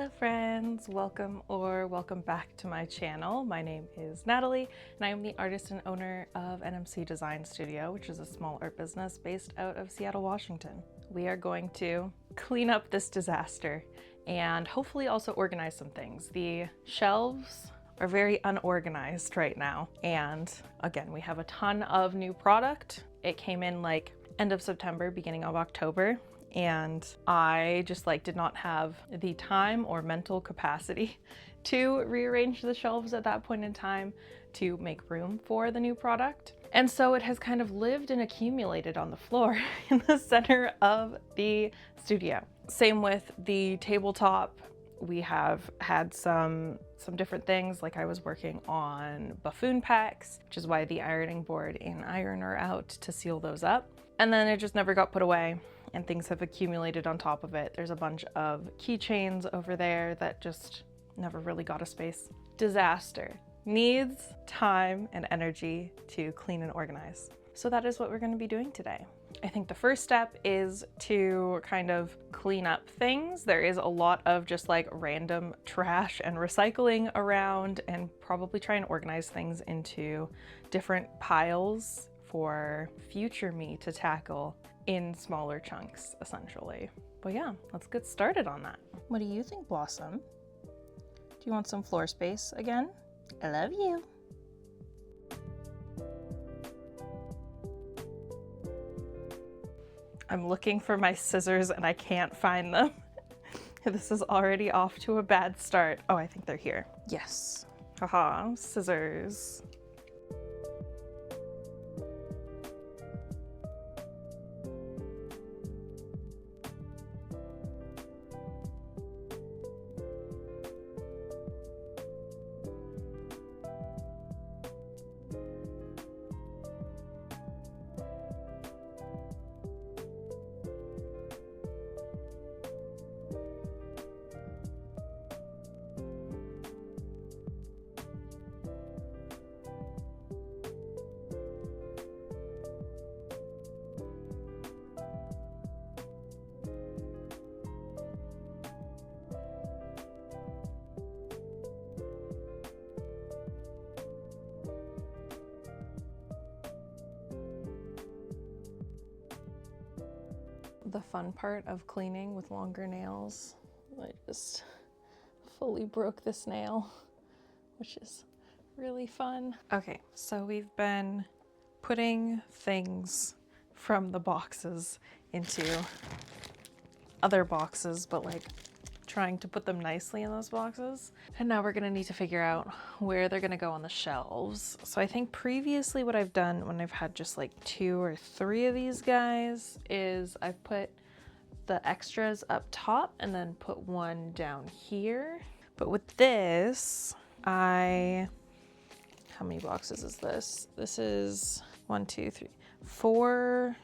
Hello friends, welcome back to my channel. My name is Natalie and I am the artist and owner of NMC Design Studio, which is a small art business based out of Seattle, Washington. We are going to clean up this disaster and hopefully also organize some things. The shelves are very unorganized right now, and again, we have a ton of new product. It came in like end of September, beginning of October, and I just did not have the time or mental capacity to rearrange the shelves at that point in time to make room for the new product. And so it has kind of lived and accumulated on the floor in the center of the studio. Same with the tabletop. We have had some different things, like I was working on buffoon packs, which is why the ironing board and iron are out to seal those up. And then it just never got put away and things have accumulated on top of it. There's a bunch of keychains over there that just never really got a space. Disaster. Needs time and energy to clean and organize. So that is what we're going to be doing today. I think the first step is to kind of clean up things. There is a lot of just random trash and recycling around, and probably try and organize things into different piles for future me to tackle in smaller chunks, essentially. But yeah, let's get started on that. What do you think, Blossom? Do you want some floor space again? I love you. I'm looking for my scissors and I can't find them. This is already off to a bad start. Oh, I think they're here. Yes. Haha, scissors. The fun part of cleaning with longer nails, I just fully broke this nail, which is really fun. Okay, so we've been putting things from the boxes into other boxes, but trying to put them nicely in those boxes. And now we're gonna need to figure out where they're gonna go on the shelves. So I think previously what I've done when I've had just 2 or 3 of these guys is I've put the extras up top and then put one down here. But with this, how many boxes is this? This is 1, 2, 3, 4,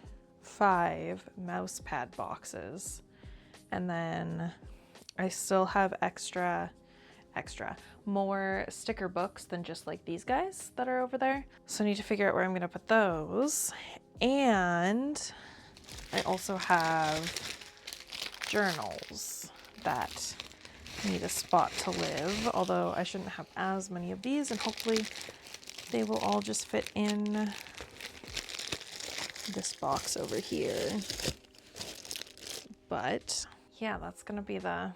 5 mouse pad boxes. And then I still have more sticker books than just these guys that are over there. So I need to figure out where I'm gonna put those. And I also have journals that need a spot to live, although I shouldn't have as many of these, and hopefully they will all just fit in this box over here. But yeah, that's gonna be the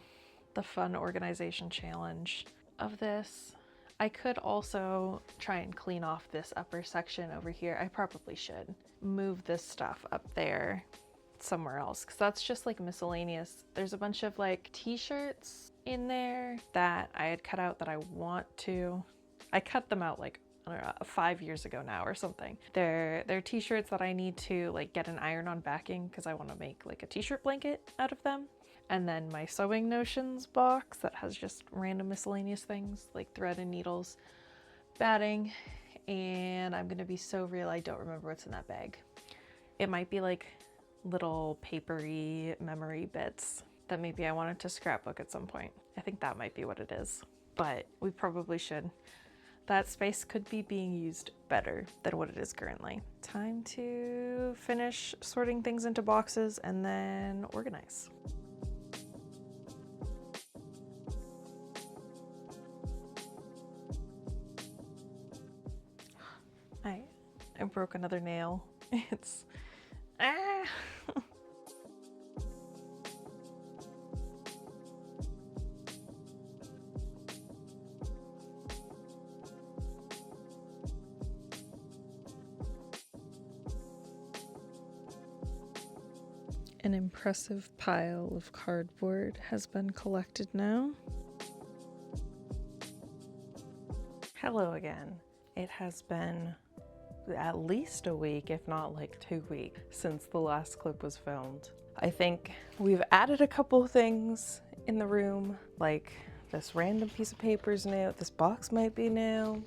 fun organization challenge of this. I could also try and clean off this upper section over here. I probably should move this stuff up there somewhere else, because that's just miscellaneous. There's a bunch of t-shirts in there that I had cut out that I I cut them out I don't know, 5 years ago now or something. They're t-shirts that I need to get an iron-on backing because I want to make a t-shirt blanket out of them. And then my sewing notions box that has just random miscellaneous things like thread and needles, batting, and I'm gonna be so real, I don't remember what's in that bag. It might be little papery memory bits that maybe I wanted to scrapbook at some point. I think that might be what it is, but we probably should. That space could be being used better than what it is currently. Time to finish sorting things into boxes and then organize. broke another nail. It's ah. An impressive pile of cardboard has been collected now. Hello again. It has been at least a week, if not like 2 weeks, since the last clip was filmed. I think we've added a couple things in the room, like this random piece of paper is new, this box might be new.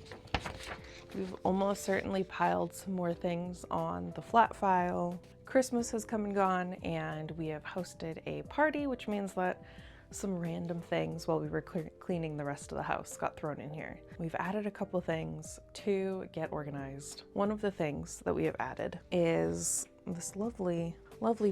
We've almost certainly piled some more things on the flat file. Christmas has come and gone, and we have hosted a party, which means that some random things while we were cleaning the rest of the house got thrown in here. We've added a couple things to get organized. One of the things that we have added is this lovely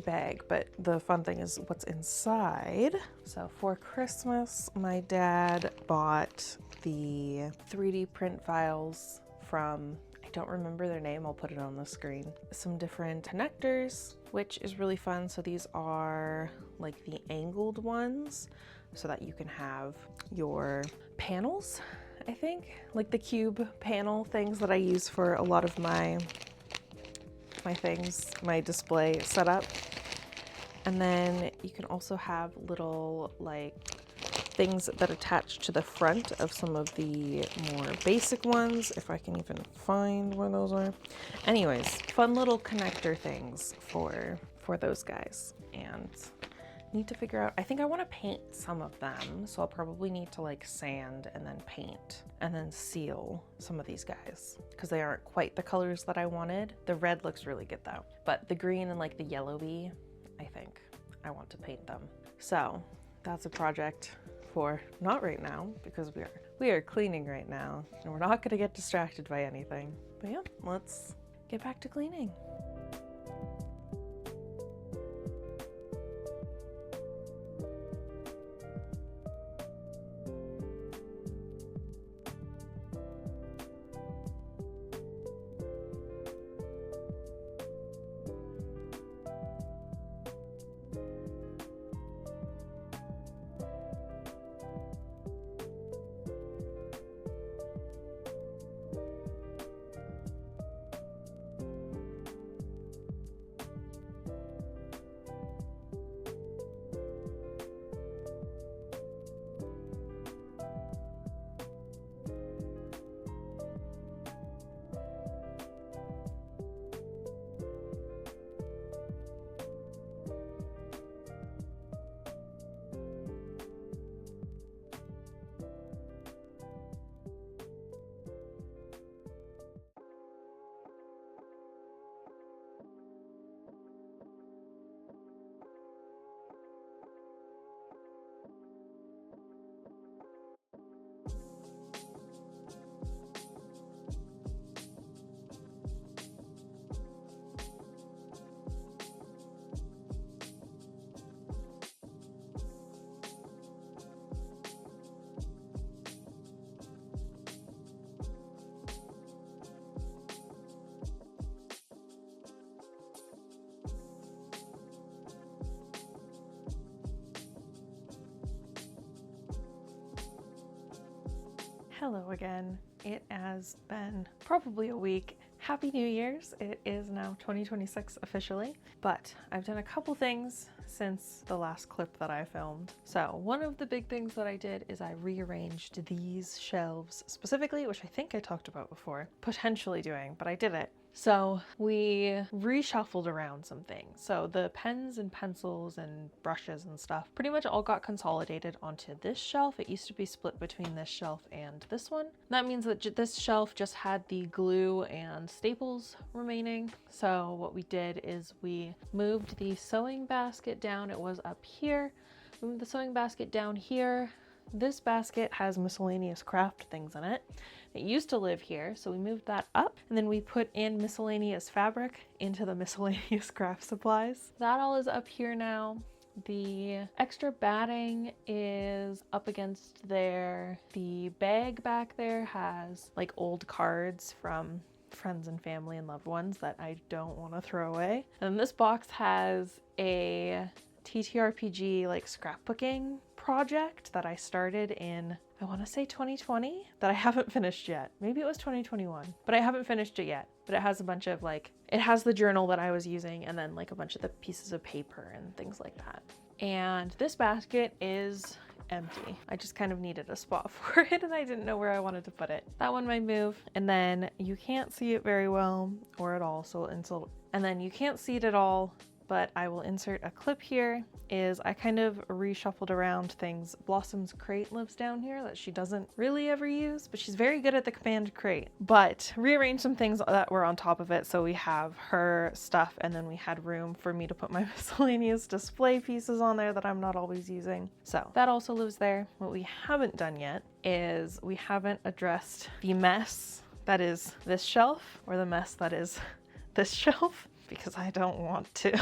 bag, but the fun thing is what's inside. So for Christmas, my dad bought the 3D print files from, I don't remember their name, I'll put it on the screen. Some different connectors, which is really fun. So these are like the angled ones so that you can have your panels, I think, like the cube panel things that I use for a lot of my things, my display setup. And then you can also have little like things that attach to the front of some of the more basic ones, if I can even find where those are. Anyways, fun little connector things for those guys. And need to figure out, I think I want to paint some of them, so I'll probably need to like sand and then paint and then seal some of these guys because they aren't quite the colors that I wanted. The red looks really good though, but the green and like the yellowy, I think I want to paint them. So that's a project for not right now because we are cleaning right now and we're not going to get distracted by anything. But yeah, let's get back to cleaning. Hello again. It has been probably a week. Happy New Year's. It is now 2026 officially, but I've done a couple things since the last clip that I filmed. So one of the big things that I did is I rearranged these shelves specifically, which I think I talked about before, potentially doing, but I did it. So we reshuffled around some things. So the pens and pencils and brushes and stuff pretty much all got consolidated onto this shelf. It used to be split between this shelf and this one. That means that this shelf just had the glue and staples remaining. So what we did is we moved the sewing basket down. It was up here. Moved the sewing basket down here. This basket has miscellaneous craft things in it. It used to live here, so we moved that up, and then we put in miscellaneous fabric into the miscellaneous craft supplies. That all is up here now. The extra batting is up against there. The bag back there has like old cards from friends and family and loved ones that I don't want to throw away. And this box has a TTRPG like scrapbooking project that I started in, I want to say 2020, that I haven't finished yet. Maybe it was 2021, but I haven't finished it yet. But it has a bunch of like, it has the journal that I was using and then like a bunch of the pieces of paper and things like that. And this basket is empty. I just kind of needed a spot for it and I didn't know where I wanted to put it. That one might move, and then you can't see it very well or at all. And then you can't see it at all, but I will insert a clip here. Is I kind of reshuffled around things. Blossom's crate lives down here that she doesn't really ever use, but she's very good at the command crate. But rearranged some things that were on top of it, so we have her stuff, and then we had room for me to put my miscellaneous display pieces on there that I'm not always using. So that also lives there. What we haven't done yet is we haven't addressed the mess that is this shelf, or the mess that is this shelf, because I don't want to.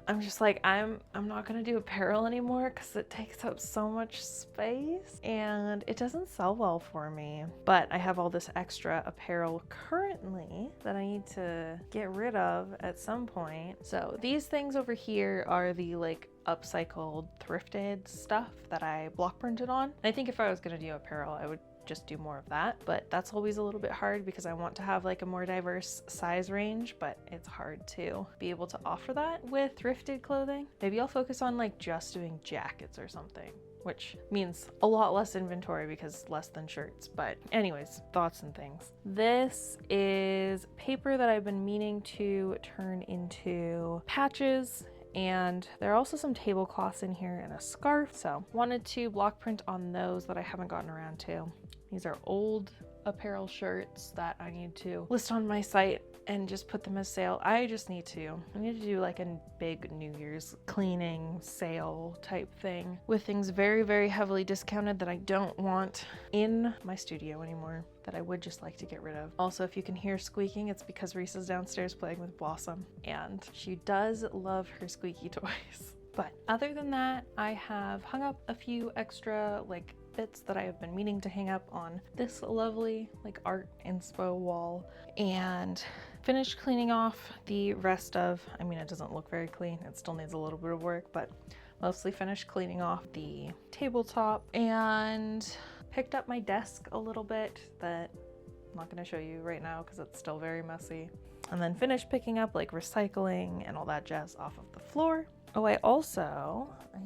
I'm just like, I'm not gonna do apparel anymore because it takes up so much space and it doesn't sell well for me. But I have all this extra apparel currently that I need to get rid of at some point. So these things over here are the like upcycled, thrifted stuff that I block printed on. I think if I was gonna do apparel, I would just do more of that, but that's always a little bit hard because I want to have like a more diverse size range, but it's hard to be able to offer that with thrifted clothing. Maybe I'll focus on like just doing jackets or something, which means a lot less inventory because less than shirts. But anyways, thoughts and things. This is paper that I've been meaning to turn into patches, and there are also some tablecloths in here and a scarf, so wanted to block print on those that I haven't gotten around to. These are old apparel shirts that I need to list on my site and just put them as sale. I need to do like a big New Year's cleaning sale type thing with things very, very heavily discounted that I don't want in my studio anymore, that I would just like to get rid of. Also, if you can hear squeaking, it's because Reese is downstairs playing with Blossom and she does love her squeaky toys. But other than that, I have hung up a few extra like bits that I have been meaning to hang up on this lovely like art inspo wall, and finished cleaning off the rest of, I mean, it doesn't look very clean, it still needs a little bit of work, but mostly finished cleaning off the tabletop and picked up my desk a little bit that I'm not going to show you right now because it's still very messy, and then finished picking up like recycling and all that jazz off of the floor. Oh, I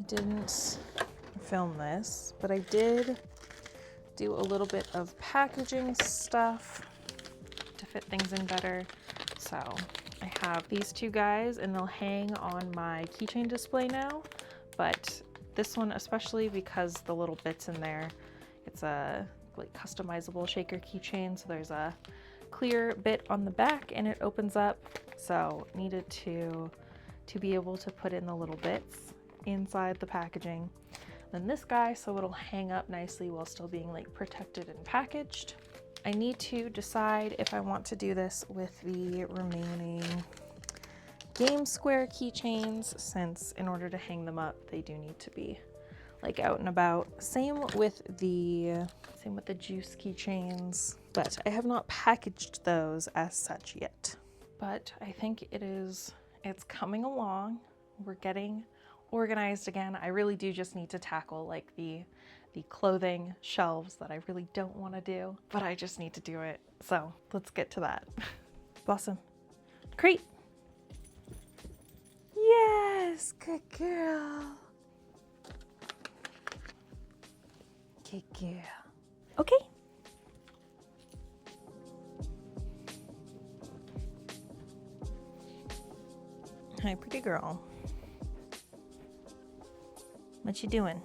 didn't film this, but I did do a little bit of packaging stuff to fit things in better. So I have these two guys and they'll hang on my keychain display now, but this one especially because the little bits in there, it's a like customizable shaker keychain, so there's a clear bit on the back and it opens up, so needed to be able to put in the little bits inside the packaging. Then this guy, so it'll hang up nicely while still being like protected and packaged. I need to decide if I want to do this with the remaining Game Square keychains, since in order to hang them up, they do need to be like out and about. Same with the juice keychains, but I have not packaged those as such yet. But I think it's coming along. We're getting organized again. I really do just need to tackle like the clothing shelves that I really don't want to do, but I just need to do it. So let's get to that. Blossom, crate. Yes, good girl. Good girl. Okay. Hi, pretty girl. What you doing?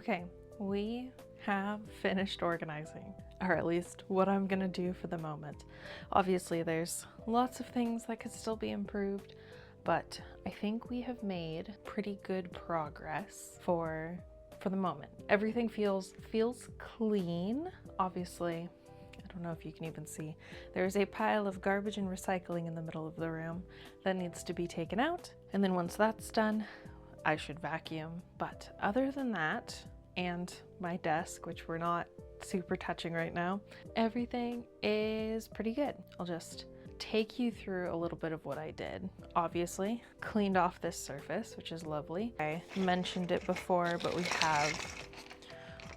Okay, we have finished organizing, or at least what I'm gonna do for the moment. Obviously, there's lots of things that could still be improved, but I think we have made pretty good progress for the moment. Everything feels clean. Obviously, I don't know if you can even see, there's a pile of garbage and recycling in the middle of the room that needs to be taken out. And then once that's done, I should vacuum. But other than that, and my desk, which we're not super touching right now, everything is pretty good. I'll just take you through a little bit of what I did. Obviously, cleaned off this surface, which is lovely. I mentioned it before, but we have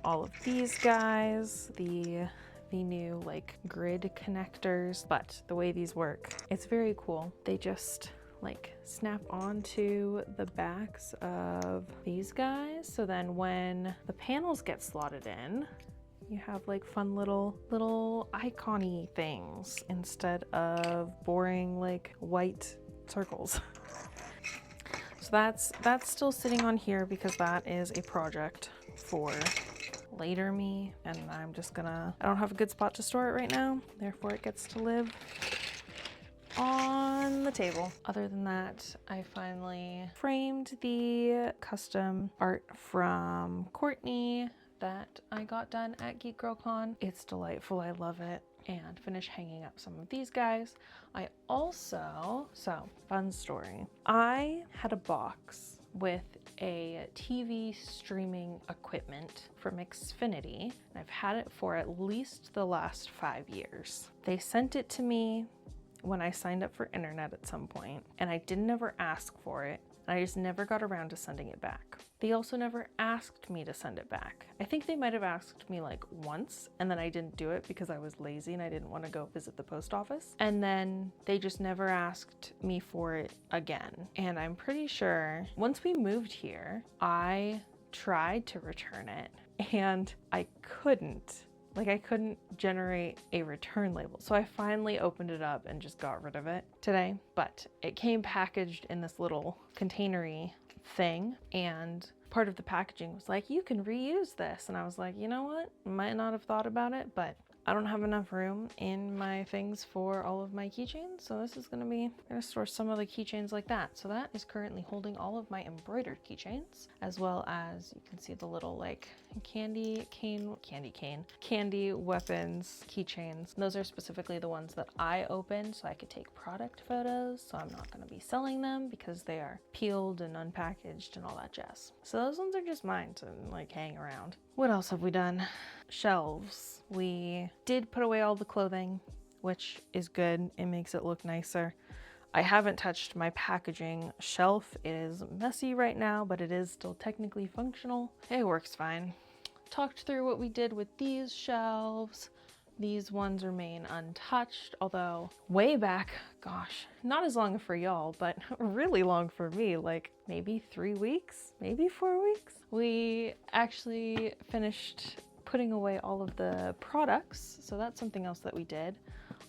all of these guys, the new like grid connectors. But the way these work, it's very cool. They just like snap onto the backs of these guys. So then when the panels get slotted in, you have like fun little icon-y things instead of boring like white circles. So that's still sitting on here because that is a project for later me, and I don't have a good spot to store it right now, therefore it gets to live on the table. Other than that, I finally framed the custom art from Courtney that I got done at Geek Girl Con. It's delightful, I love it. And finish hanging up some of these guys. I also, fun story, I had a box with a TV streaming equipment from Xfinity, and I've had it for at least the last 5 years. They sent it to me when I signed up for internet at some point, and I didn't ever ask for it. I just never got around to sending it back. They also never asked me to send it back. I think they might have asked me like once, and then I didn't do it because I was lazy and I didn't want to go visit the post office. And then they just never asked me for it again. And I'm pretty sure once we moved here, I tried to return it and I couldn't. Like, I couldn't generate a return label. So I finally opened it up and just got rid of it today. But it came packaged in this little containery thing, and part of the packaging was like, you can reuse this. And I was like, you know what? Might not have thought about it, but I don't have enough room in my things for all of my keychains. So this is gonna store some of the keychains like that. So that is currently holding all of my embroidered keychains, as well as you can see the little like candy weapons keychains. Those are specifically the ones that I opened so I could take product photos. So I'm not gonna be selling them because they are peeled and unpackaged and all that jazz. So those ones are just mine to like hang around. What else have we done? Shelves. We did put away all the clothing, which is good. It makes it look nicer. I haven't touched my packaging shelf. It is messy right now, but it is still technically functional. It works fine. Talked through what we did with these shelves. These ones remain untouched, although way back, gosh, not as long for y'all, but really long for me, like maybe 3 weeks, maybe 4 weeks. We actually finished putting away all of the products, so that's something else that we did.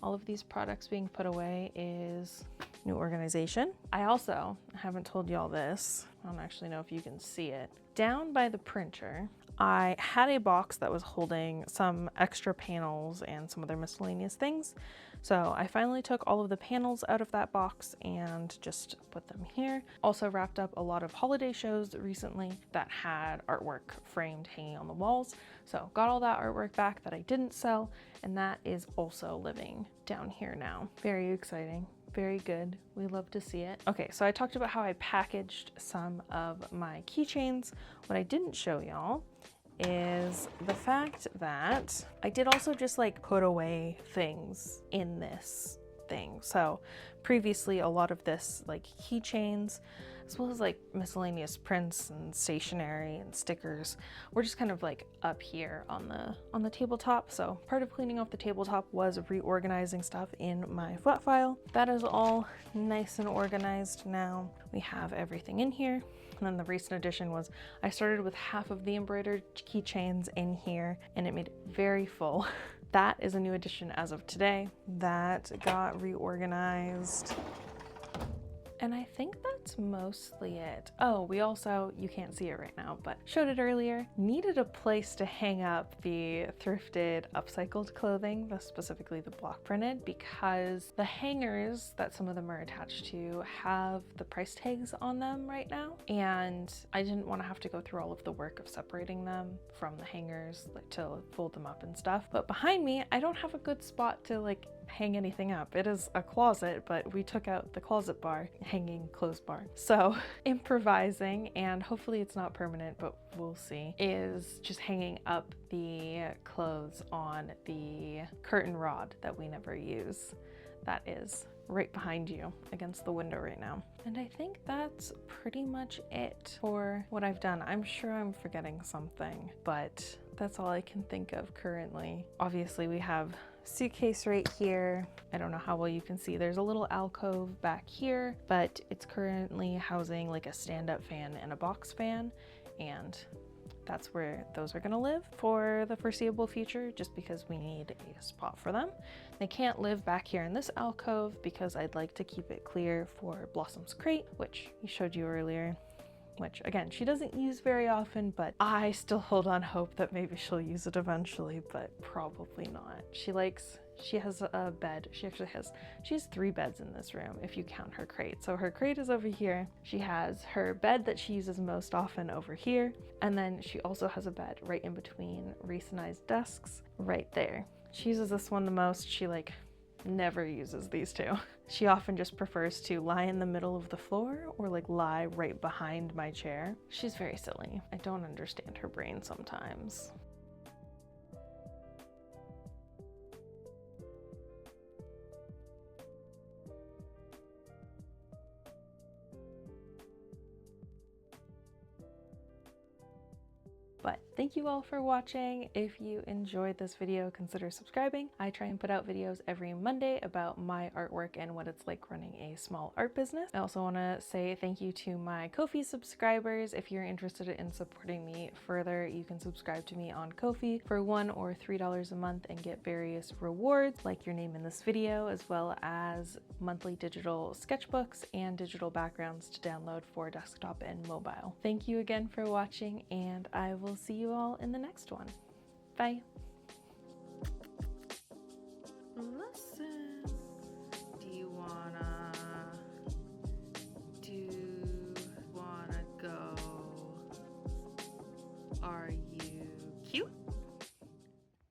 All of these products being put away is new organization. I also haven't told y'all this. I don't actually know if you can see it. Down by the printer, I had a box that was holding some extra panels and some other miscellaneous things. So I finally took all of the panels out of that box and just put them here. Also wrapped up a lot of holiday shows recently that had artwork framed hanging on the walls. So got all that artwork back that I didn't sell, and that is also living down here now. Very exciting. Very good. We love to see it. Okay, so I talked about how I packaged some of my keychains. What I didn't show y'all is the fact that I did also just like put away things in this thing. So previously a lot of this like keychains, as well as like miscellaneous prints and stationery and stickers, were just kind of like up here on the tabletop. So part of cleaning off the tabletop was reorganizing stuff in my flat file. That is all nice and organized now. We have everything in here. And then the recent addition was I started with half of the embroidered keychains in here, and it made it very full. That is a new addition as of today. That got reorganized And I think that's mostly it. Oh, we also, you can't see it right now, but showed it earlier, needed a place to hang up the thrifted upcycled clothing, specifically the block printed, because the hangers that some of them are attached to have the price tags on them right now. And I didn't want to have to go through all of the work of separating them from the hangers to fold them up and stuff. But behind me, I don't have a good spot to like hang anything up. It is a closet, but we took out the closet bar, hanging clothes bar. So improvising, and hopefully it's not permanent, but we'll see, is just hanging up the clothes on the curtain rod that we never use. That is right behind you against the window right now. And I think that's pretty much it for what I've done. I'm sure I'm forgetting something, but that's all I can think of currently. Obviously we have suitcase right here. I don't know how well you can see. There's a little alcove back here, but it's currently housing like a stand-up fan and a box fan, and that's where those are gonna live for the foreseeable future, just because we need a spot for them. They can't live back here in this alcove because I'd like to keep it clear for Blossom's crate, which he showed you earlier, which again, she doesn't use very often, but I still hold on hope that maybe she'll use it eventually, but probably not. She has a bed. She has 3 beds in this room if you count her crate. So her crate is over here. She has her bed that she uses most often over here. And then she also has a bed right in between Reese and I's desks right there. She uses this one the most. She like never uses these two. She often just prefers to lie in the middle of the floor or like lie right behind my chair. She's very silly. I don't understand her brain sometimes. But thank you all for watching. If you enjoyed this video, consider subscribing. I try and put out videos every Monday about my artwork and what it's like running a small art business. I also want to say thank you to my Ko-fi subscribers. If you're interested in supporting me further, you can subscribe to me on Ko-fi for $1 or $3 a month and get various rewards like your name in this video, as well as monthly digital sketchbooks and digital backgrounds to download for desktop and mobile. Thank you again for watching, and I will see you all in the next one. Bye.